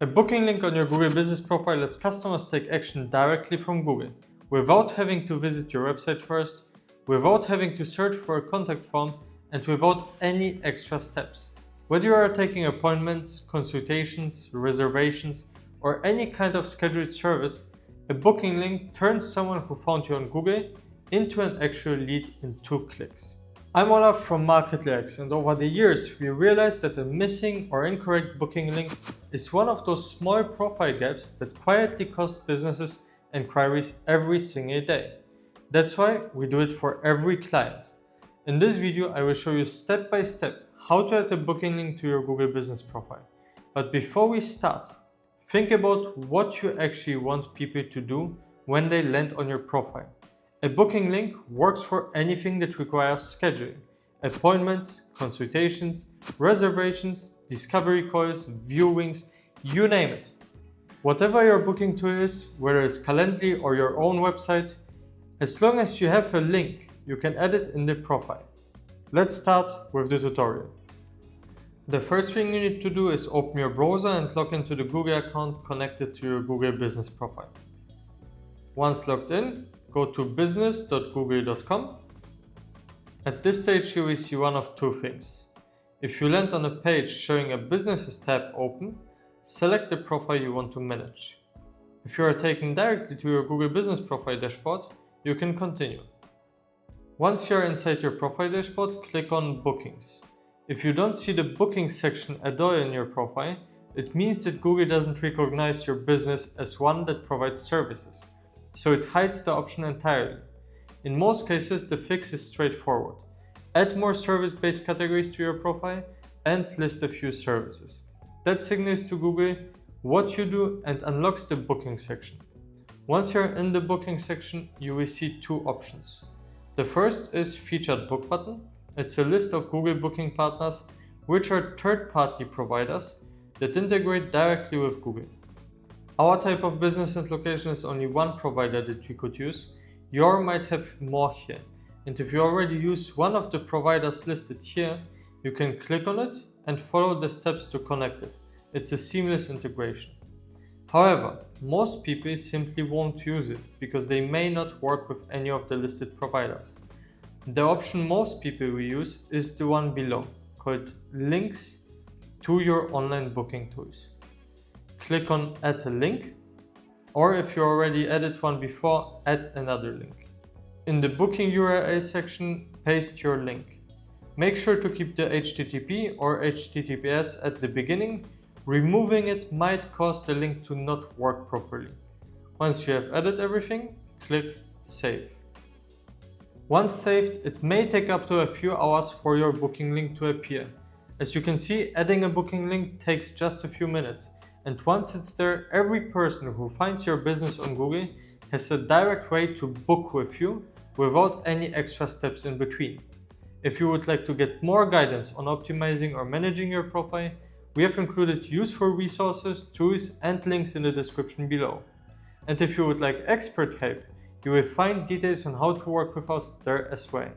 A booking link on your Google Business profile lets customers take action directly from Google, without having to visit your website first, without having to search for a contact form, and without any extra steps. Whether you are taking appointments, consultations, reservations, or any kind of scheduled service, a booking link turns someone who found you on Google into an actual lead in 2 clicks. I'm Olaf from MarketlyX, and over the years we realized that a missing or incorrect booking link is one of those small profile gaps that quietly cost businesses inquiries every single day. That's why we do it for every client. In this video I will show you step by step how to add a booking link to your Google Business profile. But before we start, think about what you actually want people to do when they land on your profile. A booking link works for anything that requires scheduling: appointments, consultations, reservations, discovery calls, viewings, you name it. Whatever your booking tool is, whether it's Calendly or your own website, as long as you have a link, you can add it in the profile. Let's start with the tutorial. The first thing you need to do is open your browser and log into the Google account connected to your Google Business profile. Once logged in, go to business.google.com. At this stage you will see one of two things. If you land on a page showing a Businesses tab open, select the profile you want to manage. If you are taken directly to your Google Business profile dashboard, you can continue. Once you are inside your profile dashboard, click on Bookings. If you don't see the Bookings section at all in your profile, it means that Google doesn't recognize your business as one that provides services, so it hides the option entirely. In most cases, the fix is straightforward. Add more service-based categories to your profile and list a few services. That signals to Google what you do and unlocks the booking section. Once you're in the booking section, you will see two options. The first is Featured Book button. It's a list of Google booking partners, which are third-party providers that integrate directly with Google. Our type of business and location is only one provider that we could use. Yours might have more here. And if you already use one of the providers listed here, you can click on it and follow the steps to connect it. It's a seamless integration. However, most people simply won't use it because they may not work with any of the listed providers. The option most people will use is the one below, called Links to your online booking tools. Click on Add a link, or if you already added one before, add another link. In the booking URL section, paste your link. Make sure to keep the HTTP or HTTPS at the beginning. Removing it might cause the link to not work properly. Once you have added everything, click Save. Once saved, it may take up to a few hours for your booking link to appear. As you can see, adding a booking link takes just a few minutes. And once it's there, every person who finds your business on Google has a direct way to book with you without any extra steps in between. If you would like to get more guidance on optimizing or managing your profile, we have included useful resources, tools, and links in the description below. And if you would like expert help, you will find details on how to work with us there as well.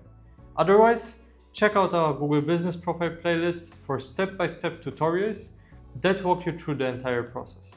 Otherwise, check out our Google Business Profile playlist for step-by-step tutorials that walk you through the entire process.